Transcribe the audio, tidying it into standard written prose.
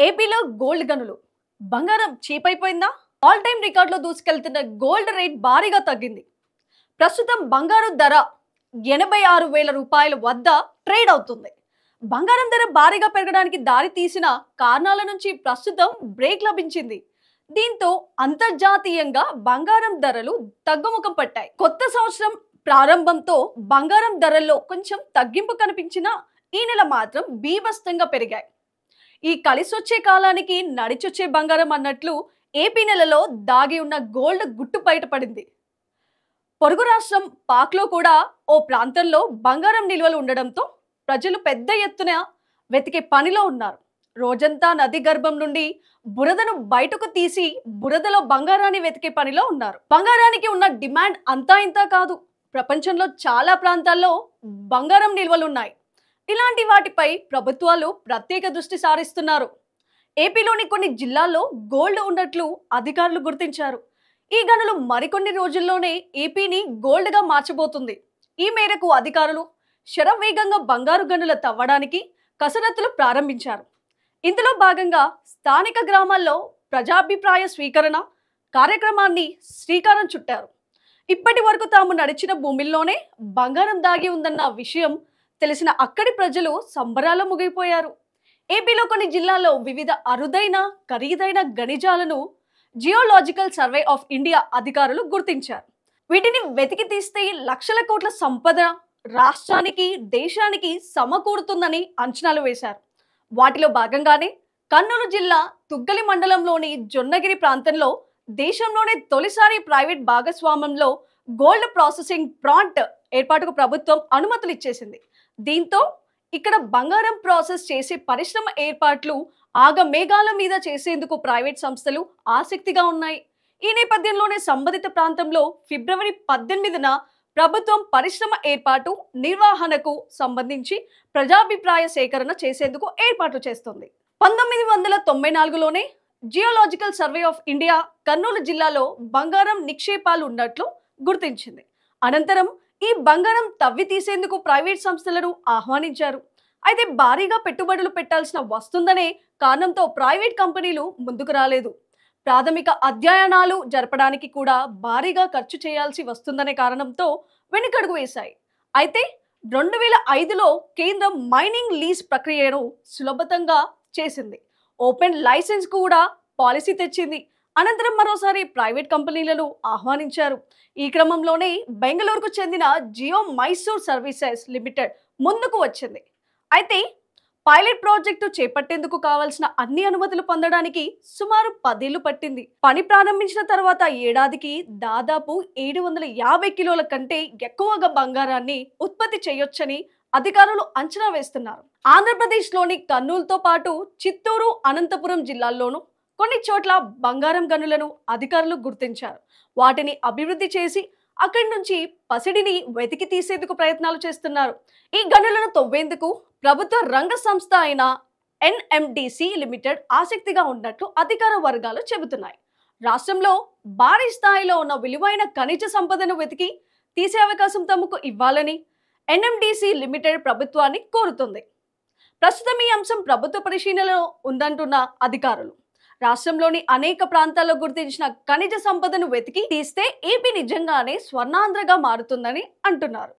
ఏపీలో గోల్డ్ గనులు బంగారం చీప్ అయిపోయిందా? ఆల్ టైమ్ రికార్డులో దూసుకెళ్తున్న గోల్డ్ రేట్ భారీగా తగ్గింది. ప్రస్తుతం బంగారు ధర 86,000 రూపాయల వద్ద ట్రేడ్ అవుతుంది. బంగారం ధర భారీగా పెరగడానికి దారి తీసిన కారణాల నుంచి ప్రస్తుతం బ్రేక్ లభించింది. దీంతో అంతర్జాతీయంగా బంగారం ధరలు తగ్గుముఖం పట్టాయి. కొత్త సంవత్సరం ప్రారంభంతో బంగారం ధరల్లో కొంచెం తగ్గింపు కనిపించినా ఈ నెల మాత్రం బీభత్సంగా పెరిగాయి. ఈ కలిసొచ్చే కాలానికి నడిచొచ్చే బంగారం అన్నట్లు ఏపీ నెలలో దాగి ఉన్న గోల్డ్ గుట్టు బయటపడింది. పొరుగు రాష్ట్రం పాక్లో కూడా ఓ ప్రాంతంలో బంగారం నిల్వలు ఉండడంతో ప్రజలు పెద్ద ఎత్తున వెతికే పనిలో ఉన్నారు. రోజంతా నది గర్భం నుండి బురదను బయటకు తీసి బురదలో బంగారాన్ని వెతికే పనిలో ఉన్నారు. బంగారానికి ఉన్న డిమాండ్ అంతా ఇంతా కాదు. ప్రపంచంలో చాలా ప్రాంతాల్లో బంగారం నిల్వలున్నాయి. ఇలాంటి వాటిపై ప్రభుత్వాలు ప్రత్యేక దృష్టి సారిస్తున్నారు. ఏపీలోని కొన్ని జిల్లాల్లో గోల్డ్ ఉన్నట్లు అధికారులు గుర్తించారు. ఈ గనులు మరికొన్ని రోజుల్లోనే ఏపీని గోల్డ్ గా మార్చబోతుంది. ఈ మేరకు అధికారులు శరవేగంగా బంగారు గనుల తవ్వడానికి కసరత్తులు ప్రారంభించారు. ఇందులో భాగంగా స్థానిక గ్రామాల్లో ప్రజాభిప్రాయ స్వీకరణ కార్యక్రమాన్ని శ్రీకారం చుట్టారు. ఇప్పటి వరకు తాము నడిచిన భూమిల్లోనే బంగారం దాగి ఉందన్న విషయం తెలిసిన అక్కడి ప్రజలు సంబరాలు ముగిపోయారు. ఏపీలో కొన్ని జిల్లాల్లో వివిధ అరుదైన ఖరీదైన ఖనిజాలను జియోలాజికల్ సర్వే ఆఫ్ ఇండియా అధికారులు గుర్తించారు. వీటిని వెతికి తీస్తే లక్షల కోట్ల సంపద రాష్ట్రానికి దేశానికి సమకూరుతుందని అంచనాలు వేశారు. వాటిలో భాగంగానే కర్నూలు జిల్లా తుగ్గలి మండలంలోని జొన్నగిరి ప్రాంతంలో దేశంలోనే తొలిసారి ప్రైవేట్ భాగస్వామ్యంలో గోల్డ్ ప్రాసెసింగ్ ప్లాంట్ ఏర్పాటుకు ప్రభుత్వం అనుమతులు ఇచ్చేసింది. దీంతో ఇక్కడ బంగారం ప్రాసెస్ చేసే పరిశ్రమ ఏర్పాట్లు ఆగమేఘాల మీద చేసేందుకు ప్రైవేట్ సంస్థలు ఆసక్తిగా ఉన్నాయి. ఈ నేపథ్యంలోనే సంబంధిత ప్రాంతంలో ఫిబ్రవరి 18న ప్రభుత్వం పరిశ్రమ ఏర్పాటు నిర్వహణకు సంబంధించి ప్రజాభిప్రాయ సేకరణ చేసేందుకు ఏర్పాట్లు చేస్తుంది. 1994లోనే geological survey of India Kurnool జిల్లాలో బంగారం నిక్షేపాలు ఉన్నట్లు గుర్తించింది. అనంతరం ఈ బంగారం తవ్వి తీసేందుకు ప్రైవేట్ సంస్థలను ఆహ్వానించారు. అయితే భారీగా పెట్టుబడులు పెట్టాల్సిన వస్తుందనే కారణంతో ప్రైవేట్ కంపెనీలు ముందుకు రాలేదు. ప్రాథమిక అధ్యయనాలు జరపడానికి కూడా భారీగా ఖర్చు చేయాల్సి వస్తుందనే కారణంతో వెనుకడుగు వేశాయి. అయితే 2005లో కేంద్రం మైనింగ్ లీజ్ ప్రక్రియను సులభతంగా చేసింది. ఓపెన్ లైసెన్స్ కూడా పాలసీ తెచ్చింది. అనంతరం మరోసారి ప్రైవేట్ కంపెనీలను ఆహ్వానించారు. ఈ క్రమంలోనే బెంగళూరుకు చెందిన జియో మైసూర్ సర్వీసెస్ లిమిటెడ్ ముందుకు వచ్చింది. అయితే పైలట్ ప్రాజెక్టు చేపట్టేందుకు కావాల్సిన అన్ని అనుమతులు పొందడానికి సుమారు 10 ఏళ్లు పట్టింది. పని ప్రారంభించిన తర్వాత ఏడాదికి దాదాపు 750 కిలోల కంటే ఎక్కువగా బంగారాన్ని ఉత్పత్తి చేయొచ్చని అధికారులు అంచనా వేస్తున్నారు. ఆంధ్రప్రదేశ్లోని కర్నూలుతో పాటు చిత్తూరు, అనంతపురం జిల్లాల్లోనూ కొన్ని చోట్ల బంగారం గనులను అధికారులు గుర్తించారు. వాటిని అభివృద్ధి చేసి అక్కడి నుంచి పసిడిని వెతికి తీసేందుకు ప్రయత్నాలు చేస్తున్నారు. ఈ గనులను తవ్వేందుకు ప్రభుత్వ రంగ సంస్థ అయిన ఎన్ఎండిసి లిమిటెడ్ ఆసక్తిగా ఉన్నట్లు అధికార వర్గాలు చెబుతున్నాయి. రాష్ట్రంలో భారీ స్థాయిలో ఉన్న విలువైన ఖనిజ సంపదను వెతికి తీసే అవకాశం తమకు ఇవ్వాలని ఎన్ఎండిసి లిమిటెడ్ ప్రభుత్వాన్ని కోరుతుంది. ప్రస్తుతం ఈ అంశం ప్రభుత్వ పరిశీలనలో ఉందంటున్న అధికారులు రాష్ట్రంలోని అనేక ప్రాంతాల్లో గుర్తించిన ఖనిజ సంపదను వెతికి తీస్తే ఏపీ నిజంగానే స్వర్ణాంధ్రగా మారుతుందని అంటున్నారు.